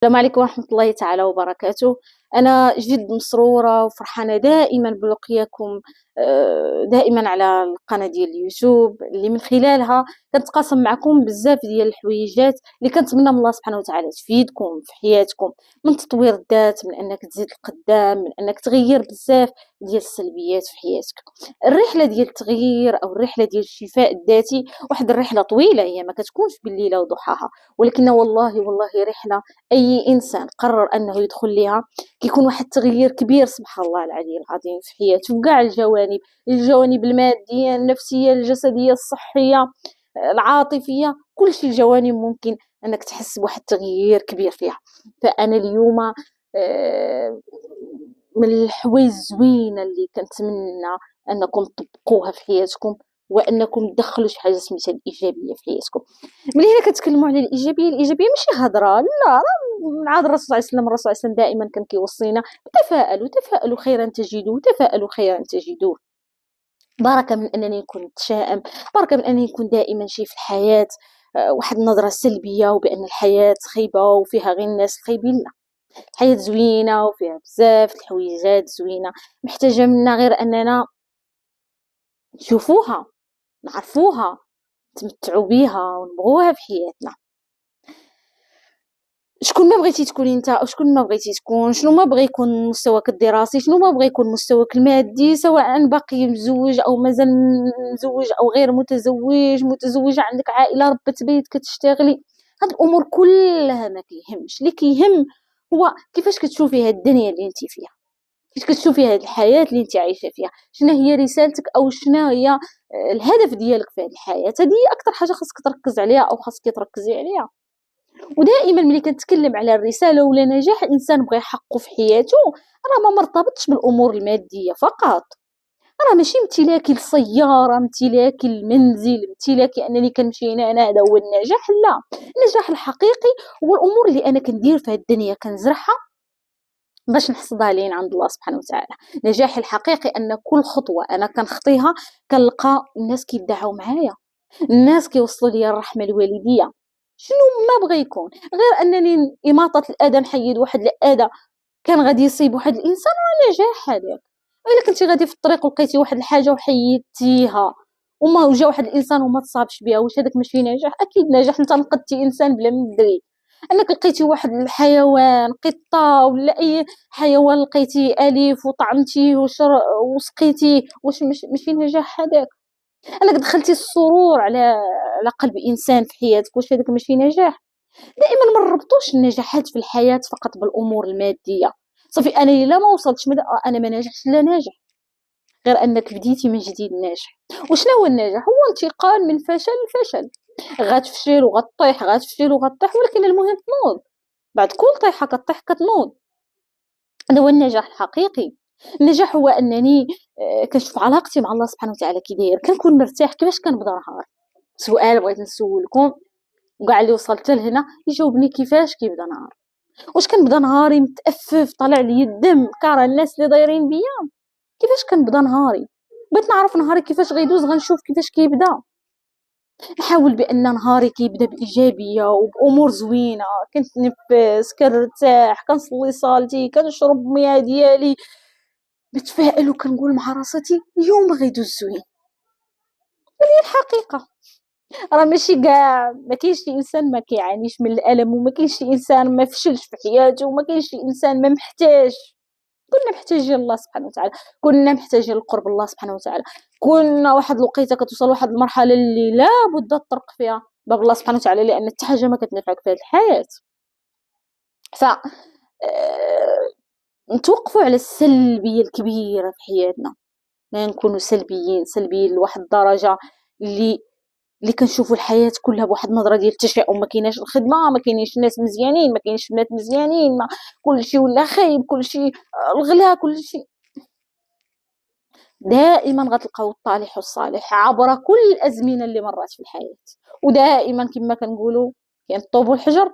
السلام عليكم ورحمة الله تعالى وبركاته. أنا جد مسرورة وفرحانة دائما بلقياكم دائما على القناة ديال اليوتيوب اللي من خلالها كنتقاسم معكم بزاف ديال الحويجات اللي كنتمنى من الله سبحانه وتعالى تفيدكم في حياتكم، من تطوير الذات، من أنك تزيد القدام، من أنك تغير بزاف ديال السلبيات في حياتك. الرحلة ديال التغيير أو الرحلة ديال الشفاء الذاتي واحد الرحلة طويلة، هي ما كتكونش بالليلة وضحاها، ولكن والله رحلة أي إنسان قرر أنه يدخل ليها كيكون واحد التغيير كبير سبحان الله العلي العظيم في حياته في كاع الجوانب المادية، النفسية، الجسدية، الصحية، العاطفية، كل شي الجوانب ممكن أنك تحس بواحد التغيير كبير فيها. فأنا اليوم من الحوايج الزوينة اللي كنتمنى أنكم تطبقوها في حياتكم وأنكم تدخلوا شي حاجة سميتها الإيجابية في حياتكم. ملي هنا كتكلموا على الإيجابية ماشي هضرة، لا، عاد الرسول صلى الله عليه وسلم دائما كان كيوصينا تفاءلوا خيرا تجدوه، تفاءلوا خيرا تجدوه. بركة من أنني نكون متشائم، بركة من أنني نكون دائما شايف الحياة واحد النظرة سلبية وبأن الحياة خايبة وفيها غير الناس الخايبين. لا، الحياة زوينة وفيها بزاف الحويجات زوينة، محتاجة منا غير أننا نشوفوها، نعرفوها، نتمتعوا بيها ونبغوها في حياتنا. شكون ما بغيتي تكوني انت او شكون ما بغيتي تكون، شنو ما بغى يكون مستواك الدراسي، شنو ما بغى يكون مستواك المادي، سواء باقي مزوج او مازال مزوج او غير متزوج، متزوجه عندك عائله ربت بيت كتشتغلي، هاد الامور كلها ما كيهمش. اللي كيهم هو كيفاش كتشوفي هاد الدنيا اللي انت فيها، كيفاش كتشوفي هاد الحياه اللي انت عايشه فيها، شنو هي رسالتك او شنو هي الهدف ديالك في هاد الحياه. هذه اكثر حاجه خاصك تركز عليها او خاصك تركزي عليها. ودائما ملي كنتكلم على الرساله ولا نجاح الانسان بغى يحققه في حياته، راه ما مرتبطش بالامور الماديه فقط، راه ماشي امتلاكي السياره، امتلاكي المنزل، امتلاكي انني كنمشي هنا هذا هو النجاح. لا، النجاح الحقيقي هو الامور اللي انا كندير في هذه الدنيا كنزرعها باش نحصدها لين عند الله سبحانه وتعالى. نجاحي الحقيقي ان كل خطوه انا كنخطيها كنلقى الناس كيدعوا معايا، الناس كيوصلوا لي الرحمه الوالديه. شنو ما بغى يكون غير انني اماطه الاذى، نحيد واحد الاذى كان غادي يصيب واحد الانسان، راه نجاح هذاك. الا كنتي غادي في الطريق ولقيتي واحد الحاجه وحيدتيها وما جا واحد الانسان وما تصابش بها، واش هذاك ماشي نجاح؟ اكيد نجاح. انت نقدتي انسان بلا ما تدري، انك لقيتي واحد الحيوان قطه ولا اي حيوان لقيتيه اليف وطعمتيه وسقيتيه، واش ماشي نجاح هذاك؟ انك دخلتي السرور على قلب انسان في حياتك، واش هذاك ماشي نجاح؟ دائما ما نربطوش النجاحات في الحياه فقط بالامور الماديه. صافي انا الا ما وصلتش انا ما ناجحش، لا ناجح، غير انك بديتي من جديد ناجح. وشنو هو النجاح؟ هو انتقال من فشل لفشل، غتفشل وغطيح، غتفشل وغطيح، ولكن المهم تنوض. بعد كل طيحه كطيح كتنوض. هذا هو النجاح الحقيقي. النجاح هو انني كنشوف علاقتي مع الله سبحانه وتعالى كي داير، كنكون مرتاح. كيفاش كنبدا نهار؟ سؤال بغيت نسولكم وكاع اللي وصلت لهنا يجاوبني، كيفاش كيبدا نهار؟ واش كنبدا نهاري متأفف طالع لي الدم كاره الناس اللي دايرين بيا؟ كيفاش كنبدا نهاري؟ بغيت نعرف نهاري كيفاش غيدوز، غنشوف كيفاش كيبدا. نحاول بان نهاري كيبدا بايجابيه وبامور زوينه، كنتنفس، كنرتاح، كنصلي صلاتي، كنشرب مياه ديالي، نتفائل وكنقول مع راساتي اليوم غيدوز زوين. هي الحقيقه، راه ماشي كاع، ما كاينش شي انسان ما كيعانيش من الالم، وما كاينش شي انسان ما فشلش في حياته، وما كاينش شي انسان ما محتاج. كلنا محتاجين الله سبحانه وتعالى، كلنا محتاجين لقرب الله سبحانه وتعالى، كلنا واحد الوقيته كتوصل واحد المرحله اللي لا بد تطرق فيها باب الله سبحانه وتعالى، لان حتى حاجه ما كتنفعك في هذه الحياه. ف نتوقفوا على السلبيه الكبيره في حياتنا، لا نكونوا سلبيين لواحد الدرجه اللي كنشوفوا الحياه كلها بواحد النظره ديال التشاؤم. ما كايناش الخدمه، ما كاينينش الناس مزيانين، ما كاينش البنات مزيانين، ما كلشي ولا خايب، كلشي الغلا، كلشي. دائما غتلقاو الطالح والصالح عبر كل الازمنه اللي مرات في الحياه، ودائما كما كنقولوا كاين الطوب والحجر.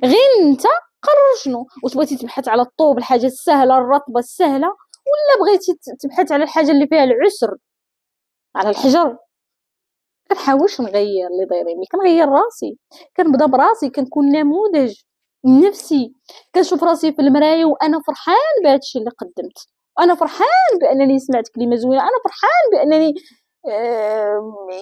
غير انت قرر شنو واش بغيتي تبحث على الطوب، الحاجه السهله الرطبه السهله، ولا بغيتي تبحث على الحاجه اللي فيها العسر، على الحجر. كنحاولش نغير اللي دايرين، كنغير راسي، كنبدا براسي، كنكون نموذج نفسي. كنشوف راسي في المرايه وانا فرحان بهذا الشيء اللي قدمت، انا فرحان بانني سمعت كلمه زوينه، انا فرحان بانني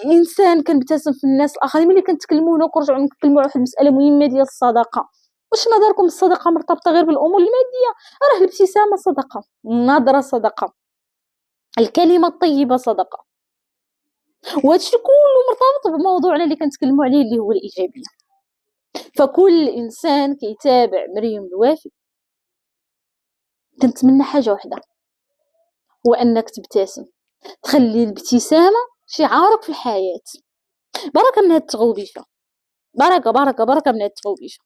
انسان كنبتسم في الناس الاخرين. ملي كنتكلموا هنا وكنرجعوا نتكلموا على واحد المساله مهمه ديال الصدقه، واش نظركم الصدقه مرتبطه غير بالامور الماديه؟ راه الابتسامه صدقه، النظره صدقه، الكلمه الطيبه صدقه، وهادشي كله مرتبط بموضوعنا اللي كنتكلموا عليه اللي هو الايجابيه. فكل انسان كيتابع مريم الوافي كنتمنى حاجه واحده، هو انك تبتسم، تخلي الابتسامه شعارك في الحياه. بركه من هاد التغوبيشه، بركه بركه بركه من هاد التغوبيشه.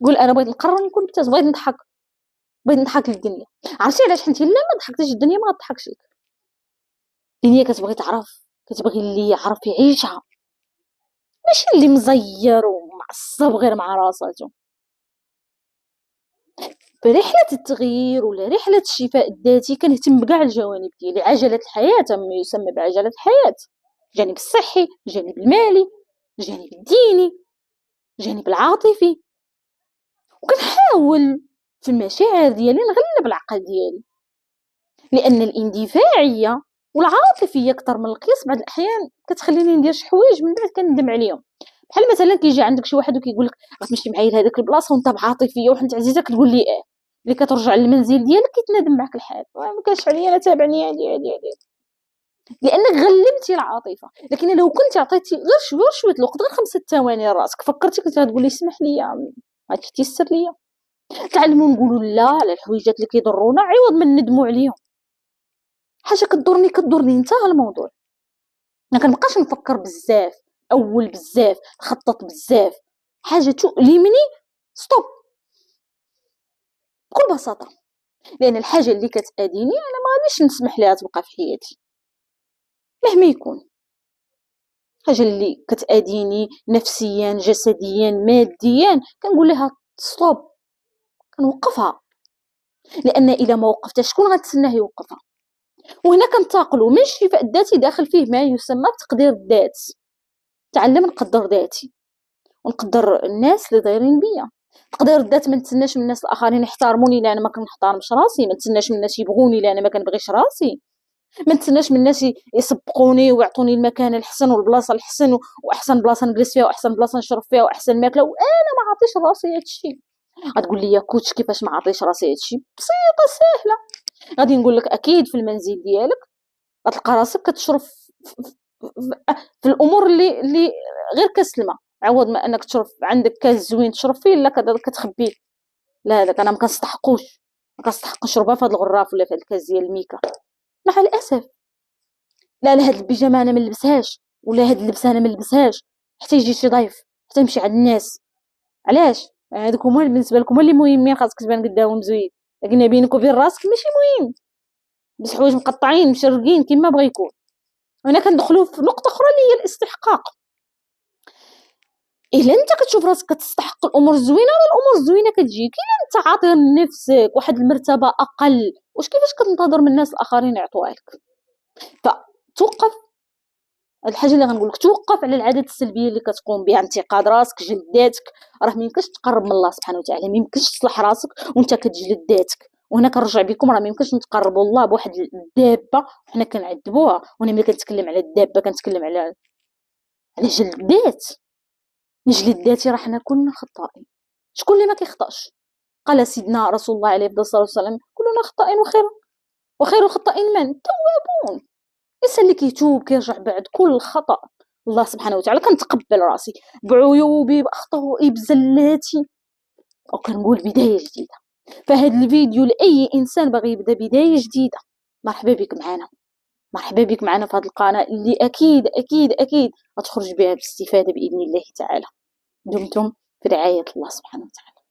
قول انا بغيت نقرر نكون مبتسم، بغيت نضحك، بغيت نضحك للدنيا. عرفتي علاش؟ حيت الا ما ضحكتيش الدنيا ما غتضحكش لك. الدنيا كتبغي تعرف، كتبغي اللي يعرف يعيشها، ماشي اللي مزير ومعصب غير مع راساتو. برحلة التغيير ولا رحلة الشفاء الذاتي كنهتم بكاع الجوانب ديالي، عجلة الحياة ما يسمى بعجلة الحياة، الجانب الصحي، الجانب المالي، الجانب الديني، الجانب العاطفي، وكنحاول في المشاعر ديالي نغلب العقل ديالي، لان الاندفاعيه والعاطفيه اكثر من القياس بعض الاحيان كتخليني ندير شي حوايج من بعد كندم عليهم. بحال مثلا كيجي عندك شي واحد وكيقول لك غتمشي معايا لهاديك البلاصه وانت بعاطفيه وحنت عزيزه كتقول لي اه، ملي كترجع للمنزل ديالك كيتنادم معك الحال، ما كانش عليا انا تابعني هادي لانك غلبتي العاطفه. لكن لو كنت عطيتي غير شويه الوقت، غير 5 ثواني لراسك، فكرتي كنت غتقولي اسمح لي غادي تيسر ليا. تعلموا نقولوا لا على الحويجات اللي كيضرونا عوض ما ندموا عليهم. حاجه كضرني انتهى الموضوع. ما كنبقاش نفكر بزاف، اول بزاف، نخطط بزاف، حاجه تؤلمني ستوب بكل بساطه. لان الحاجه اللي كتأذيني انا ما غاديش نسمح لها تبقى في حياتي مهما يكون. الحاجه اللي كتأذيني نفسيا جسديا ماديا كنقول لها ستوب، كنوقفها. لان الا ما وقفتش شكون غتسناه يوقفها؟ وهنا كنتقلوا من الشفاء الذاتي داخل فيه ما يسمى بتقدير الذات. تعلم نقدر ذاتي ونقدر الناس اللي دايرين بيا. تقدير الذات ما نتسناش من الناس الاخرين يحترموني لان ما كنحترمش راسي، ما نتسناش من الناس يبغوني لان ما كنبغيش راسي، ما نتسناش من الناس يسبقوني ويعطوني المكان الحسن والبلاصه الحسن واحسن بلاصه نجلس فيها واحسن بلاصه نشرب فيها واحسن ماكله، وانا ما عطيش راسي هادشي. غتقول لي يا كوتش كيفاش ما عطيش راسي هادشي؟ بسيطه سهله. غادي نقول لك اكيد في المنزل ديالك غتلقى راسك كتشرب في الامور اللي غير كاس الماء، عوض ما انك تشرب عندك كاس زوين تشرب فيه لا كتخبيه. لا هذاك انا ما كنستحقوش نشربها في هذا الغراف ولا في هذا الكاس ديال الميكا مع الاسف. لا هاد البيجامه انا ما نلبسهاش، ولا هاد اللبسه انا ما نلبسهاش حتى يجي شي ضيف، حتى نمشي عند الناس. علاش؟ هذوك هما بالنسبه لكم اللي مهمين، خاصك تبان قدامهم زوين، لكن بينك وبين راسك ماشي مهم. بس حوايج مقطعين مشرقين كما بغا يكون. هنا كندخلوا في نقطه اخرى اللي هي الاستحقاق. الا انت كتشوف راسك كتستحق الامور الزوينه، راه الامور الزوينه كتجيك. الا انت عاطي لنفسك واحد المرتبه اقل، واش كيفاش كتنتظر من الناس الاخرين يعطوها لك؟ فتوقف. الحاجه اللي غنقول لك توقف على العادات السلبيه اللي كتقوم بها، انتقاد راسك، جلد ذاتك. راه ما يمكنش تقرب من الله سبحانه وتعالى، ما يمكنش تصلح راسك وانت كتجلد ذاتك. وهنا كنرجع بكم، راه ما يمكنش نتقربوا الله بواحد الدابه وحنا كنعذبوها. وانا ملي كنتكلم على الدابه كنتكلم على جلد الذات. نجلد ذاتي راه حنا كلنا خطائين، شكون اللي ما كيخطاش؟ قال سيدنا رسول الله عليه الصلاه والسلام كلنا خطائين وخير الخطائين من التوابون. الانسان اللي كيتوب كيرجع بعد كل خطا الله سبحانه وتعالى. كنتقبل راسي بعيوبي باخطائي بزلاتي وكنقول بدايه جديده. فهاد الفيديو لاي انسان باغي يبدا بدايه جديده، مرحبا بك معنا، مرحبا بك معنا في هذه القناه اللي اكيد اكيد اكيد غتخرج بها باستفاده باذن الله تعالى. دمتم في رعايه الله سبحانه وتعالى.